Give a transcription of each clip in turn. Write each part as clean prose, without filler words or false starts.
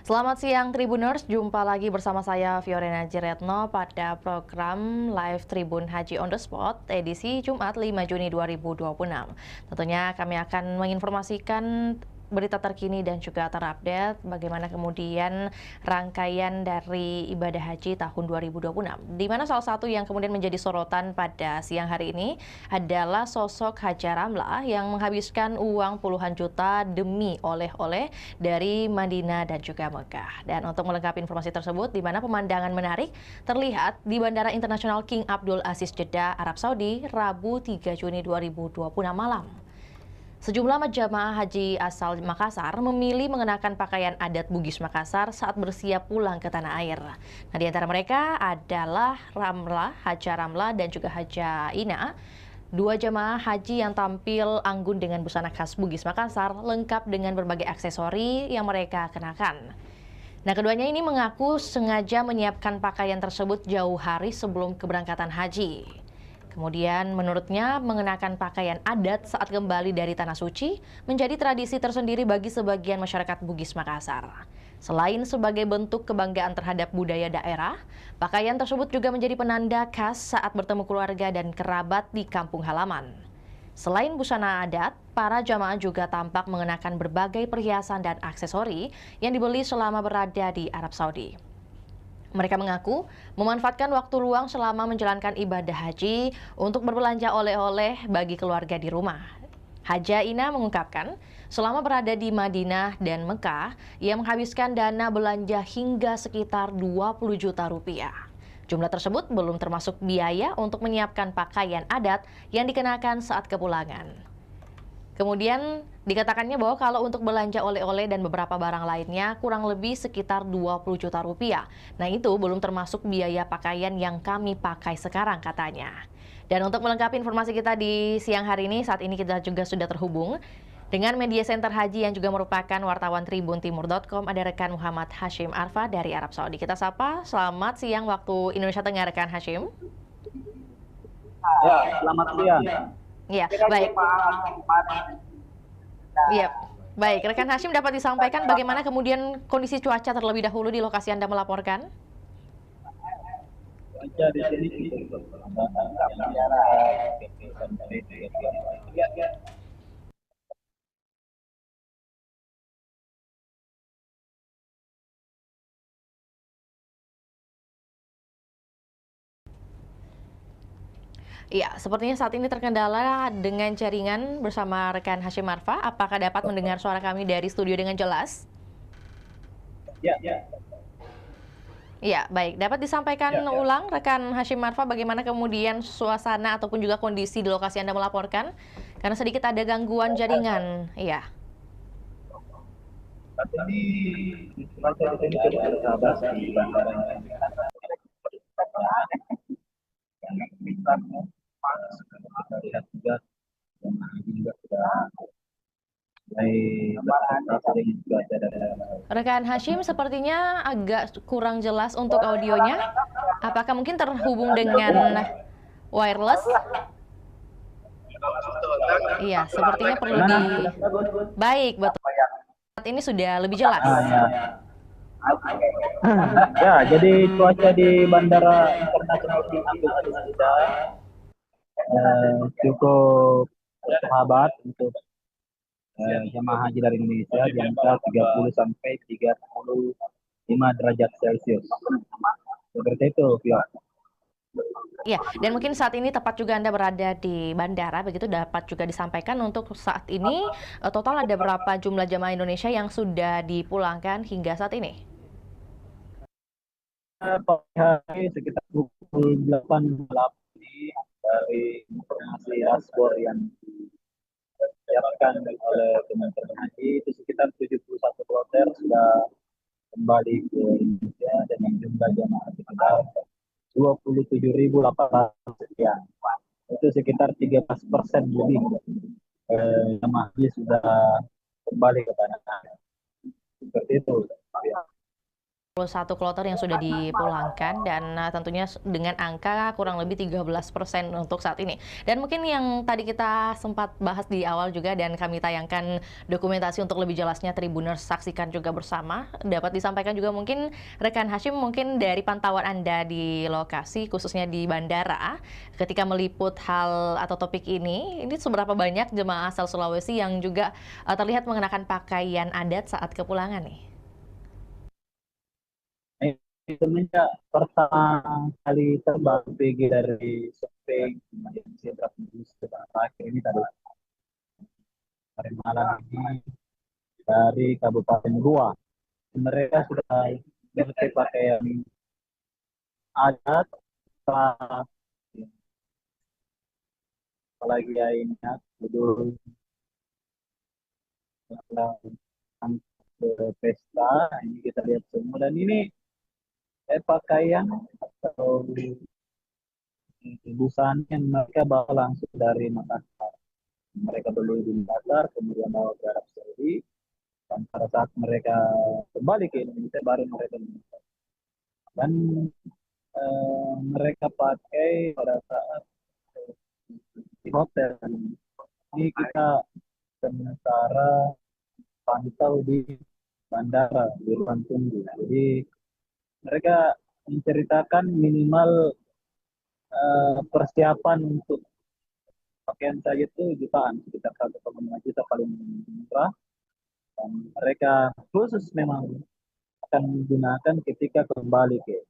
Selamat siang Tribuners, jumpa lagi bersama saya Fiorena Jiretno pada program Live Tribun Haji on the Spot edisi Jumat 5 Juni 2026. Tentunya kami akan menginformasikan berita terkini dan juga terupdate bagaimana kemudian rangkaian dari ibadah haji tahun 2026. Di mana salah satu yang kemudian menjadi sorotan pada siang hari ini adalah sosok Haja Ramlah yang menghabiskan uang puluhan juta demi oleh-oleh dari Madinah dan juga Mekah. Dan untuk melengkapi informasi tersebut, di mana pemandangan menarik terlihat di Bandara Internasional King Abdul Aziz Jeddah, Arab Saudi, Rabu 3 Juni 2026 malam. Sejumlah jamaah haji asal Makassar memilih mengenakan pakaian adat Bugis Makassar saat bersiap pulang ke tanah air. Nah, di antara mereka adalah Haja Ramlah dan juga Haja Ina, dua jamaah haji yang tampil anggun dengan busana khas Bugis Makassar, lengkap dengan berbagai aksesori yang mereka kenakan. Nah, keduanya ini mengaku sengaja menyiapkan pakaian tersebut jauh hari sebelum keberangkatan haji. Kemudian menurutnya mengenakan pakaian adat saat kembali dari Tanah Suci menjadi tradisi tersendiri bagi sebagian masyarakat Bugis Makassar. Selain sebagai bentuk kebanggaan terhadap budaya daerah, pakaian tersebut juga menjadi penanda khas saat bertemu keluarga dan kerabat di kampung halaman. Selain busana adat, para jamaah juga tampak mengenakan berbagai perhiasan dan aksesori yang dibeli selama berada di Arab Saudi. Mereka mengaku memanfaatkan waktu luang selama menjalankan ibadah haji untuk berbelanja oleh-oleh bagi keluarga di rumah. Haja Ina mengungkapkan, selama berada di Madinah dan Mekah, ia menghabiskan dana belanja hingga sekitar 20 juta rupiah. Jumlah tersebut belum termasuk biaya untuk menyiapkan pakaian adat yang dikenakan saat kepulangan. Kemudian dikatakannya bahwa kalau untuk belanja oleh-oleh dan beberapa barang lainnya kurang lebih sekitar 20 juta rupiah. Nah, itu belum termasuk biaya pakaian yang kami pakai sekarang katanya. Dan untuk melengkapi informasi kita di siang hari ini, saat ini kita juga sudah terhubung dengan Media Center Haji yang juga merupakan wartawan tribuntimur.com, ada rekan Muhammad Hashim Arfa dari Arab Saudi. Kita sapa, selamat siang waktu Indonesia Tengah rekan Hashim. Ya, selamat siang. Iya, baik. Iya, baik. Rekan Hashim dapat disampaikan bagaimana kemudian kondisi cuaca terlebih dahulu di lokasi Anda melaporkan? Cuaca di sini cukup Iya, sepertinya saat ini terkendala dengan jaringan bersama rekan Hashim Arfa. Apakah dapat mendengar suara kami dari studio dengan jelas? Ya, Iya, baik. Dapat disampaikan ulang rekan Hashim Arfa bagaimana kemudian suasana ataupun juga kondisi di lokasi Anda melaporkan? Karena sedikit ada gangguan jaringan. Iya. tadi cuaca di sini cukup bersahabat di bandara yang kita panas lihat juga juga sudah mulai beradaptasi dengan cuaca dan Rekan Hashim sepertinya agak kurang jelas untuk audionya. Apakah mungkin terhubung dengan wireless? Iya, sepertinya perlu di... Baik, betul. Saat ini sudah lebih jelas. Ya, jadi cuaca di Bandara Internasional King Abdul Aziz Jeddah cukup bersahabat untuk jemaah haji dari Indonesia di angka 30 sampai 35 derajat Celcius. Seperti itu, Vio. Ya, dan mungkin saat ini tepat juga Anda berada di bandara, begitu dapat juga disampaikan untuk saat ini total ada berapa jumlah jemaah Indonesia yang sudah dipulangkan hingga saat ini? Pagi hari sekitar pukul 8 malam ini dari informasi dashboard yang disiapkan oleh Kementerian Haji itu sekitar 71 kloter sudah kembali ke Indonesia dengan jumlah jemaah sekitar 27.800 sekian. Itu sekitar 13% lebih jemaah haji sudah kembali ke tanah air. Seperti itu. satu kloter yang sudah dipulangkan dan tentunya dengan angka kurang lebih 13% untuk saat ini. Dan mungkin yang tadi kita sempat bahas di awal juga dan kami tayangkan dokumentasi untuk lebih jelasnya Tribuners saksikan juga bersama. Dapat disampaikan juga mungkin rekan Hashim mungkin dari pantauan Anda di lokasi khususnya di bandara ketika meliput hal atau topik ini seberapa banyak jemaah asal Sulawesi yang juga terlihat mengenakan pakaian adat saat kepulangan nih? Semenjak pertama kali terbang PG dari Sepeng, kemudian Sidrap terakhir ini tadi hari malam ini dari Kabupaten Goa. Mereka sudah berpakai pakaian adat, setelah apalagi ya ini ya, dulu setelah ke pesta, ini kita lihat semua dan ini pakaian atau busana yang mereka bawa langsung dari Makassar. Mereka beli di Makassar, kemudian bawa ke Arab Saudi, dan pada saat mereka kembali ke Indonesia baru mereka menikah. Dan mereka pakai pada saat di hotel. Ini kita sementara pantau di bandara di ruang tunggu. Jadi mereka menceritakan minimal persiapan untuk pakaian saja itu jutaan, sekitar 1,5 juta paling murah. Dan mereka khusus memang akan menggunakan ketika kembali ke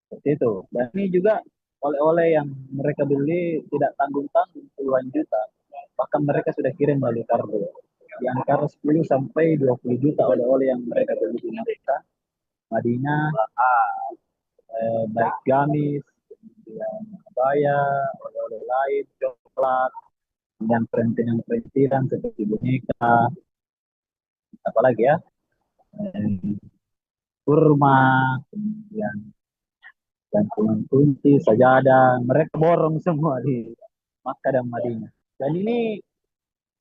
seperti itu. Dan ini juga oleh-oleh yang mereka beli tidak tanggung-tanggung puluhan juta. Bahkan mereka sudah kirim melalui kargo. Di antara 10 sampai 20 juta oleh-oleh yang mereka beli di mereka. Madinah, baik gamis, kemudian kebaya, oleh-oleh lain, coklat, dan perintilan-perintilan seperti boneka, apalagi ya, kurma, kemudian gantungan kunci, sajadah, mereka borong semua di Makkah dan Madinah. Dan ini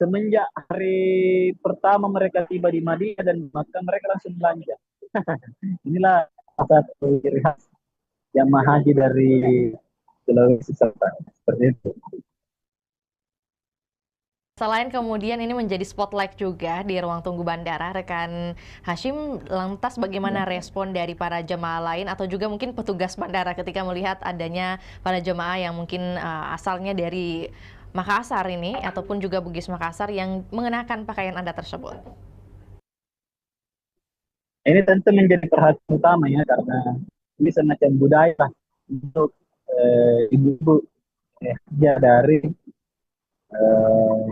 semenjak hari pertama mereka tiba di Madinah dan Makkah, mereka langsung belanja. Inilah satu ciri khas jamaah haji dari Sulawesi Selatan. Seperti itu. Selain kemudian ini menjadi spotlight juga di ruang tunggu bandara, rekan Hashim, lantas bagaimana respon dari para jemaah lain atau juga mungkin petugas bandara ketika melihat adanya para jemaah yang mungkin asalnya dari Makassar ini ataupun juga Bugis Makassar yang mengenakan pakaian adat tersebut? Ini tentu menjadi perhatian utama ya karena ini semacam budaya untuk ibu-ibu ya dari eh,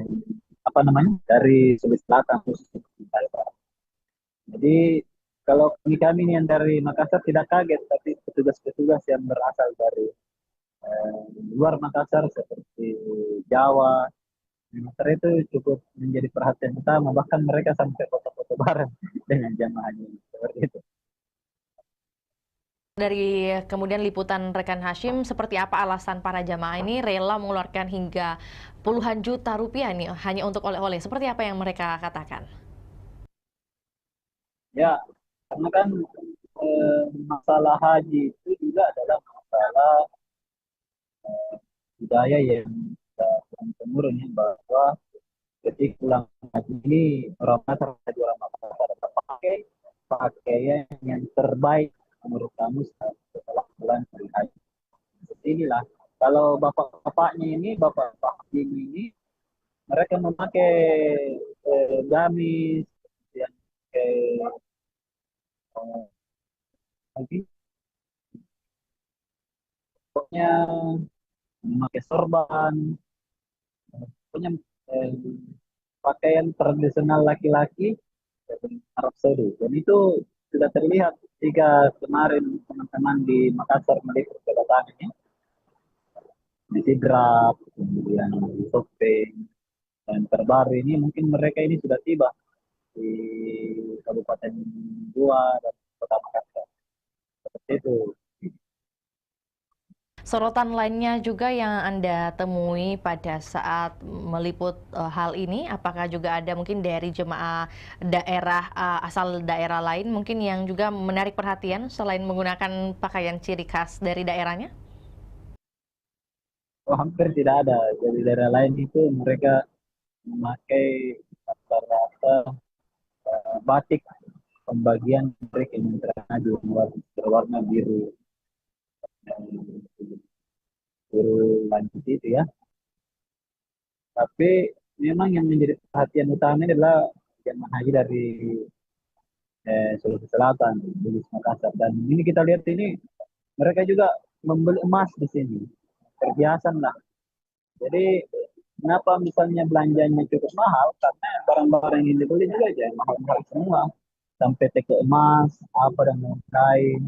apa namanya dari Sulawesi Selatan khususnya. Jadi kalau kami ini yang dari Makassar tidak kaget, tapi petugas-petugas yang berasal dari eh, luar Makassar seperti Jawa, Makassar itu cukup menjadi perhatian utama. Bahkan mereka sampai foto-foto bareng dengan jamaahnya seperti itu. Dari kemudian liputan rekan Hashim, seperti apa alasan para jamaah ini rela mengeluarkan hingga puluhan juta rupiah ini hanya untuk oleh-oleh? Seperti apa yang mereka katakan? Ya, karena kan masalah haji itu juga adalah masalah budaya yang turun-temurun ya, bahwa ketika pulang haji ini orang Makassar orang Makassar pakai pakaian yang terbaik menurut kamu setelah pulang dari haji. Seperti inilah. Kalau bapak-bapaknya ini, bapak-bapak ini, mereka memakai gamis, yang lagi pokoknya memakai sorban, pokoknya eh, pakaian tradisional laki-laki dari Arab Saudi. Dan itu sudah terlihat jika kemarin teman-teman di Makassar meliput kedatangannya di Sidrap, kemudian di Sopeng, dan terbaru ini mungkin mereka ini sudah tiba di Kabupaten Goa dan Kota Makassar. Seperti itu. Sorotan lainnya juga yang Anda temui pada saat meliput hal ini, apakah juga ada mungkin dari jemaah daerah asal daerah lain mungkin yang juga menarik perhatian selain menggunakan pakaian ciri khas dari daerahnya? Oh, hampir tidak ada. Dari daerah lain itu mereka memakai rata-rata batik pembagian mereka yang terkena berwarna biru, biru lanjut itu ya. Tapi memang yang menjadi perhatian utama adalah jemaah haji dari Sulawesi Selatan, Bugis Makassar. Dan ini kita lihat ini mereka juga membeli emas di sini. Perhiasan lah. Jadi kenapa misalnya belanjanya cukup mahal? Karena barang-barang yang dibeli juga aja mahal-mahal semua. Sampai teko emas, apa dan lain-lain.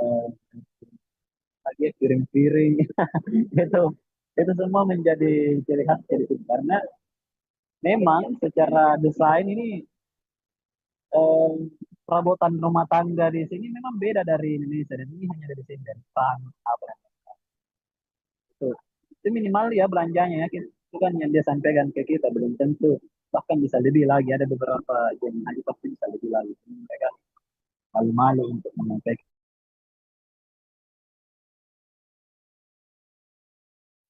Eh, lagi piring-piring itu semua menjadi ciri khas dari sini. Karena memang secara desain ini eh, perabotan rumah tangga di sini memang beda dari Indonesia dan ini hanya dari sini dari Jepang apa itu itu minimal ya belanjanya ya itu kan yang dia sampaikan ke kita belum tentu bahkan bisa lebih lagi ada beberapa jemaah haji pasti bisa lebih lagi mereka malu-malu untuk menyampaikan.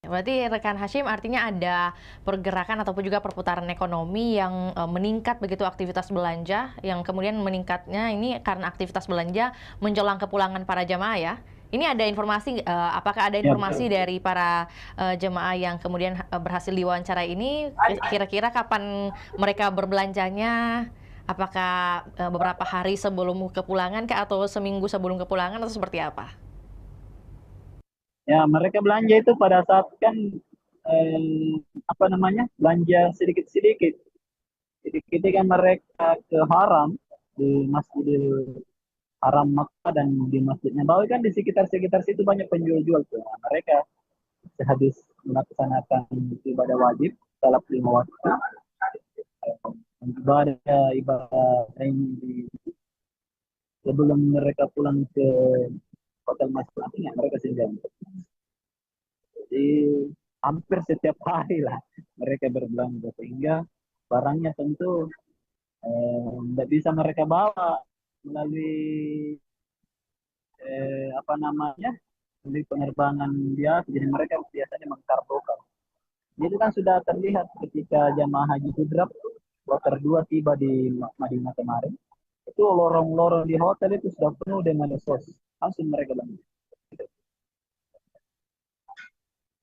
Berarti rekan Hashim artinya ada pergerakan ataupun juga perputaran ekonomi yang meningkat begitu aktivitas belanja yang kemudian meningkatnya ini karena aktivitas belanja menjelang kepulangan para jamaah ya. Ini ada informasi, apakah ada Ya informasi betul. dari para jemaah yang kemudian berhasil diwawancara ini kira-kira kapan mereka berbelanjanya? Apakah beberapa hari sebelum kepulangan kah atau seminggu sebelum kepulangan atau seperti apa? Ya mereka belanja itu pada saat kan eh, apa namanya belanja sedikit-sedikit sedikit kan mereka ke haram di Masjidil Haram Makkah dan di Masjid Nabawi kan di sekitar-sekitar situ banyak penjual-jual tuh. Nah, mereka sehabis melaksanakan ibadah wajib salat 5 waktu ibadah ibadah ini sebelum mereka pulang ke hotel masing-masing ya mereka singgah. Jadi hampir setiap hari lah mereka berbelanja sehingga barangnya tentu tidak bisa mereka bawa melalui apa namanya di penerbangan biasa jadi mereka biasanya mengkargokan. Itu kan sudah terlihat ketika jamaah haji Hijrah kloter 2 tiba di Madinah kemarin. Itu lorong-lorong di hotel itu sudah penuh dengan sos. Langsung mereka bilang.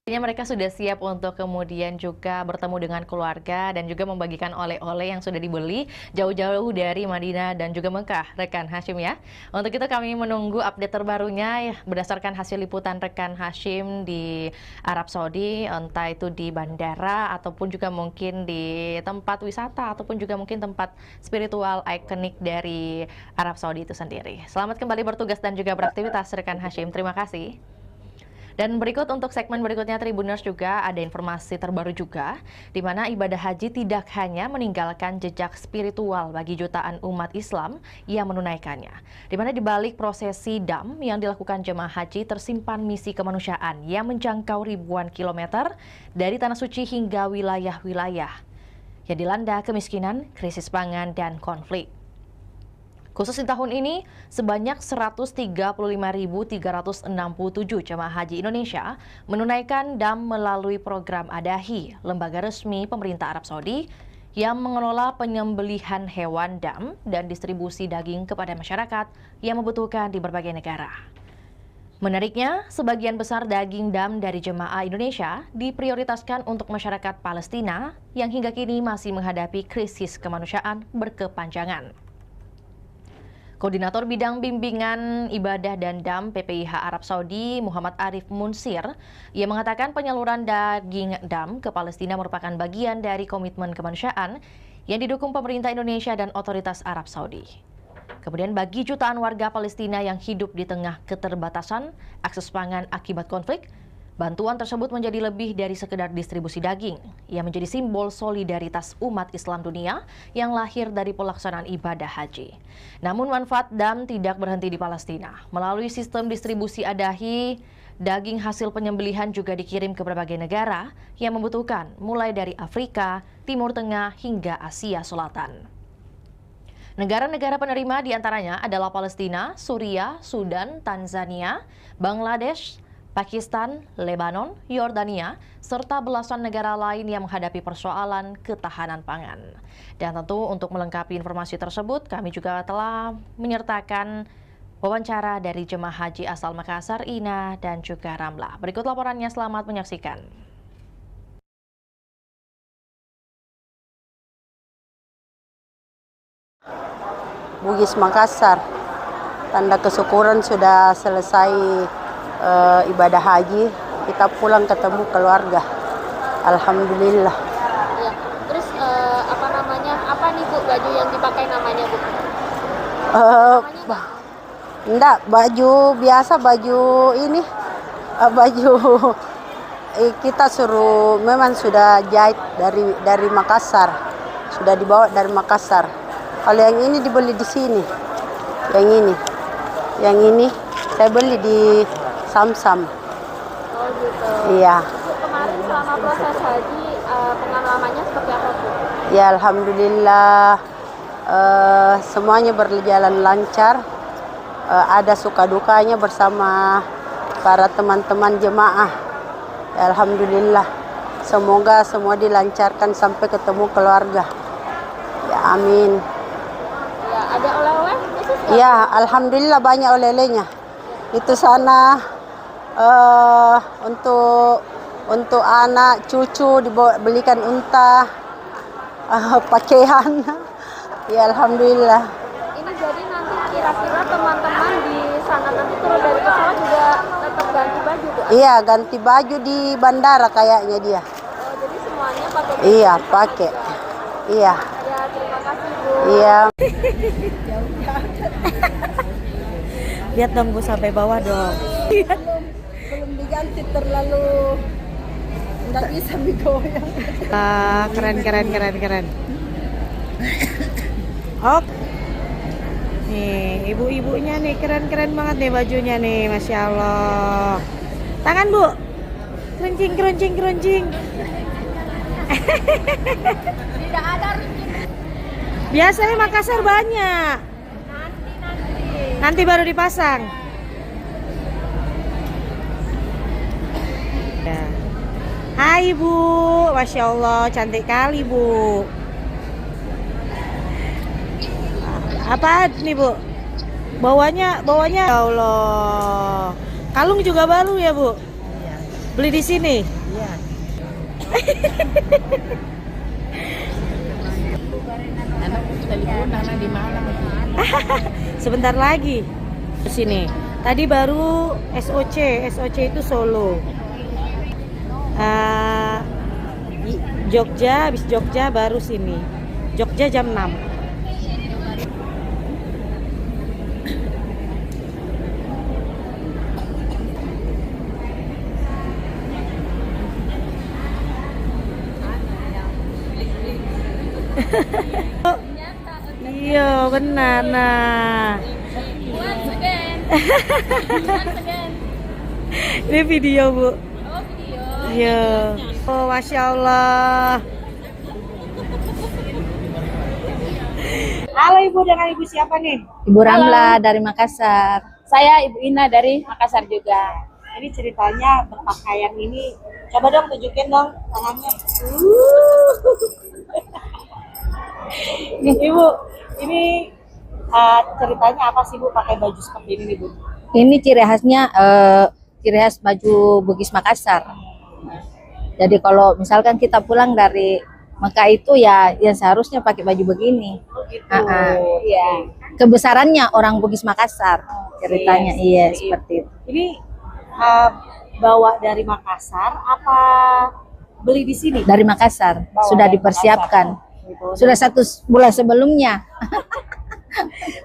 Artinya mereka sudah siap untuk kemudian juga bertemu dengan keluarga dan juga membagikan oleh-oleh yang sudah dibeli jauh-jauh dari Madinah dan juga Mekah, rekan Hashim ya. Untuk itu kami menunggu update terbarunya ya, berdasarkan hasil liputan rekan Hashim di Arab Saudi, entah itu di bandara ataupun juga mungkin di tempat wisata ataupun juga mungkin tempat spiritual ikonik dari Arab Saudi itu sendiri. Selamat kembali bertugas dan juga beraktivitas rekan Hashim. Terima kasih. Dan berikut untuk segmen berikutnya Tribuners juga ada informasi terbaru juga, di mana ibadah haji tidak hanya meninggalkan jejak spiritual bagi jutaan umat Islam yang menunaikannya. Di mana di balik prosesi dam yang dilakukan jemaah haji tersimpan misi kemanusiaan yang menjangkau ribuan kilometer dari tanah suci hingga wilayah-wilayah yang dilanda kemiskinan, krisis pangan, dan konflik. Khusus di tahun ini, sebanyak 135.367 jemaah haji Indonesia menunaikan dam melalui program Adahi, lembaga resmi pemerintah Arab Saudi yang mengelola penyembelihan hewan dam dan distribusi daging kepada masyarakat yang membutuhkan di berbagai negara. Menariknya, sebagian besar daging dam dari jemaah Indonesia diprioritaskan untuk masyarakat Palestina yang hingga kini masih menghadapi krisis kemanusiaan berkepanjangan. Koordinator Bidang Bimbingan Ibadah dan Dam PPIH Arab Saudi, Muhammad Arif Munsir, ia mengatakan penyaluran daging dam ke Palestina merupakan bagian dari komitmen kemanusiaan yang didukung pemerintah Indonesia dan otoritas Arab Saudi. Kemudian bagi jutaan warga Palestina yang hidup di tengah keterbatasan akses pangan akibat konflik, bantuan tersebut menjadi lebih dari sekedar distribusi daging. Ia menjadi simbol solidaritas umat Islam dunia yang lahir dari pelaksanaan ibadah haji. Namun manfaat dam tidak berhenti di Palestina. Melalui sistem distribusi Adahi Daging hasil penyembelihan juga dikirim ke berbagai negara yang membutuhkan, mulai dari Afrika, Timur Tengah, hingga Asia Selatan. Negara-negara penerima diantaranya adalah Palestina, Suriah, Sudan, Tanzania, Bangladesh, Pakistan, Lebanon, Yordania, serta belasan negara lain yang menghadapi persoalan ketahanan pangan. Dan tentu untuk melengkapi informasi tersebut, kami juga telah menyertakan wawancara dari jemaah haji asal Makassar, Ina, dan juga Ramlah. Berikut laporannya, selamat menyaksikan. Bugis Makassar, tanda kesyukuran sudah selesai ibadah haji, kita pulang ketemu keluarga. Alhamdulillah. Ya. Terus apa nih Bu baju yang dipakai namanya Bu? Enggak, baju biasa, baju ini, baju kita suruh, memang sudah jahit dari Makassar, sudah dibawa dari Makassar. Kalau yang ini dibeli di sini, yang ini saya beli di Samsam. Oh gitu. Iya. Bu, kemarin selama proses haji pengalamannya seperti apa Bu? Ya alhamdulillah, semuanya berjalan lancar. Ada suka dukanya bersama para teman-teman jemaah. Ya, alhamdulillah, semoga semua dilancarkan sampai ketemu keluarga. Ya amin. Ya, ada oleh-oleh khusus nggak? Ya alhamdulillah banyak oleh-olehnya. Itu sana untuk anak cucu dibelikan unta, pakaian. Ya alhamdulillah. Ini jadi nanti kira-kira teman-teman di sana nanti turun dari pesawat juga tetap ganti baju Bu? Iya, ganti baju di bandara kayaknya dia. Oh, jadi semuanya pakai baju Iya, sama pakai. juga. Iya. Ya, terima kasih Bu. Iya. Lihat dong Bu, sampai bawah dong. Belum diganti terlalu nggak bisa digoyang. Keren. Oh, nih ibu-ibunya nih keren banget nih bajunya nih, masya Allah. Tangan Bu, keruncing. Tidak ada runcing. Biasanya Makassar banyak. Nanti baru dipasang. Ya. Hai Bu, masya Allah cantik kali Bu. Apa nih Bu? Bawanya ya Allah. Kalung juga baru ya Bu? Iya. Beli di sini? Iya. Anak telepon anak di mana? Sebentar lagi ke sini. Tadi baru SOC itu Solo. Jogja, habis Jogja baru sini. Jogja jam 6. Iya benar. Nah Once again. ini video Bu. Oh, video. Iya. Oh masya Allah. Halo Ibu, dengan Ibu siapa nih? Ibu Ramla dari Makassar. Saya Ibu Ina dari Makassar juga. Ini ceritanya berpakaian ini. Coba dong tunjukin dong tangannya. Ibu, ini ceritanya apa sih Bu pakai baju seperti ini nih Bu? Ini ciri khas baju Bugis Makassar. Jadi kalau misalkan kita pulang dari Mekah itu ya seharusnya pakai baju begini. Oh gitu. Iya. Kebesarannya orang Bugis Makassar ceritanya. Iya, seperti itu. Ini bawa dari Makassar apa beli di sini? Dari Makassar sudah dari dipersiapkan. Gitu. Sudah 1 bulan sebelumnya.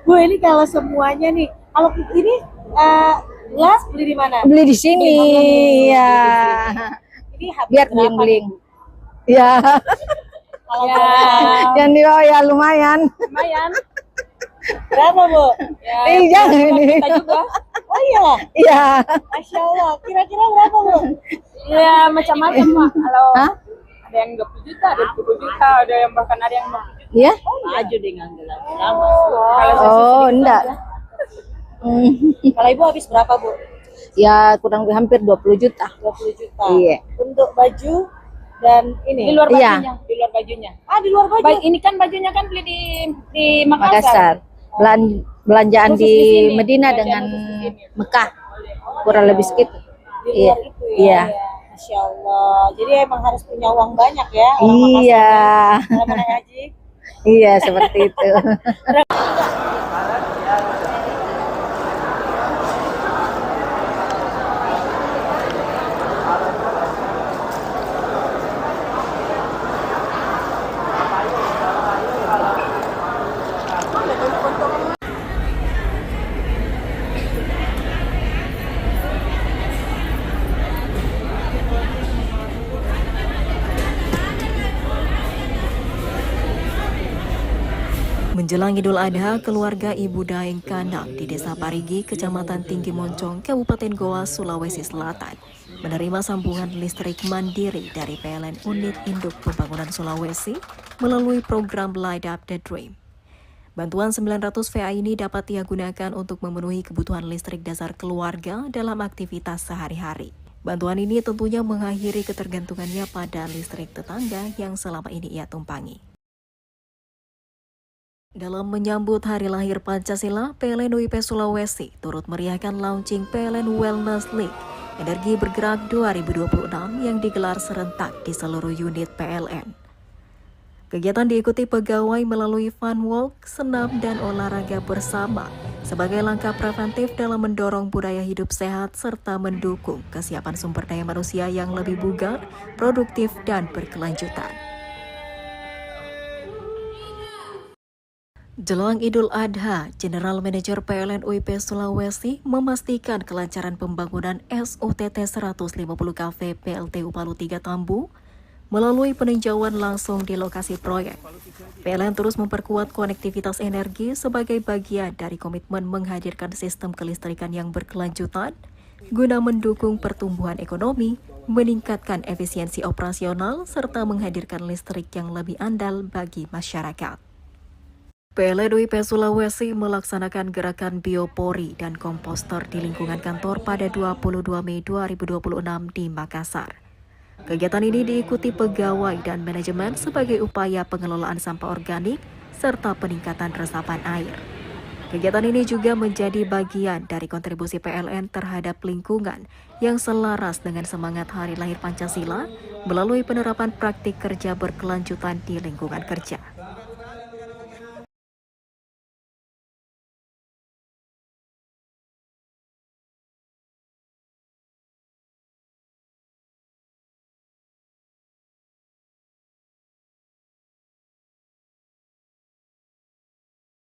Bu, ini kalau semuanya nih, kalau ini gelas beli di mana? Beli di sini. Iya. Ini habis Biar berapa bling-bling. nih, Bu? Iya. Kalau Ya. Yang di bawah ya lumayan. Lumayan. berapa Bu? Jangan ini. Kita juga. Oh iya, Iya. Masya Allah. Kira-kira berapa Bu? Ya macam-macam Pak. Kalau Hah? ada yang 20 juta, ada 10 juta, ada yang bahkan ada yang 50 juta. Iya? Baju dengan gelang lama. Oh, enggak. Kalau Ibu habis berapa Bu? Ya kurang lebih hampir 20 juta. 20 juta. Iya. Untuk baju dan ini. Di luar Iya. bajunya, di luar bajunya. Di luar baju. Baik, ini kan bajunya kan beli di Makassar. Makassar. Belanjaan Khusus di di sini. Medina Belanjaan dengan khusus di sini. Mekah. Kurang lebih segitu. Di Iya. luar itu ya. Iya. Ya. Masya Allah. Jadi emang harus punya uang banyak ya. Orang Iya. Makassar. Kalau mau naik haji. Iya, seperti itu. Menjelang Idul Adha, keluarga Ibu Daeng Kanang di Desa Parigi, Kecamatan Tinggi Moncong, Kabupaten Goa, Sulawesi Selatan, menerima sambungan listrik mandiri dari PLN Unit Induk Pembangunan Sulawesi melalui program Light Up the Dream. Bantuan 900 VA ini dapat ia gunakan untuk memenuhi kebutuhan listrik dasar keluarga dalam aktivitas sehari-hari. Bantuan ini tentunya mengakhiri ketergantungannya pada listrik tetangga yang selama ini ia tumpangi. Dalam menyambut Hari Lahir Pancasila, PLN UIP Sulawesi turut meriahkan launching PLN Wellness League Energi Bergerak 2026 yang digelar serentak di seluruh unit PLN. Kegiatan diikuti pegawai melalui fun walk, senam, dan olahraga bersama sebagai langkah preventif dalam mendorong budaya hidup sehat serta mendukung kesiapan sumber daya manusia yang lebih bugar, produktif, dan berkelanjutan. Jelang Idul Adha, General Manager PLN UIP Sulawesi memastikan kelancaran pembangunan SOTT 150 kV PLTU Palu 3 Tambu melalui peninjauan langsung di lokasi proyek. PLN terus memperkuat konektivitas energi sebagai bagian dari komitmen menghadirkan sistem kelistrikan yang berkelanjutan guna mendukung pertumbuhan ekonomi, meningkatkan efisiensi operasional, serta menghadirkan listrik yang lebih andal bagi masyarakat. PLN UIP Sulawesi melaksanakan gerakan biopori dan komposter di lingkungan kantor pada 22 Mei 2026 di Makassar. Kegiatan ini diikuti pegawai dan manajemen sebagai upaya pengelolaan sampah organik serta peningkatan resapan air. Kegiatan ini juga menjadi bagian dari kontribusi PLN terhadap lingkungan yang selaras dengan semangat Hari Lahir Pancasila melalui penerapan praktik kerja berkelanjutan di lingkungan kerja.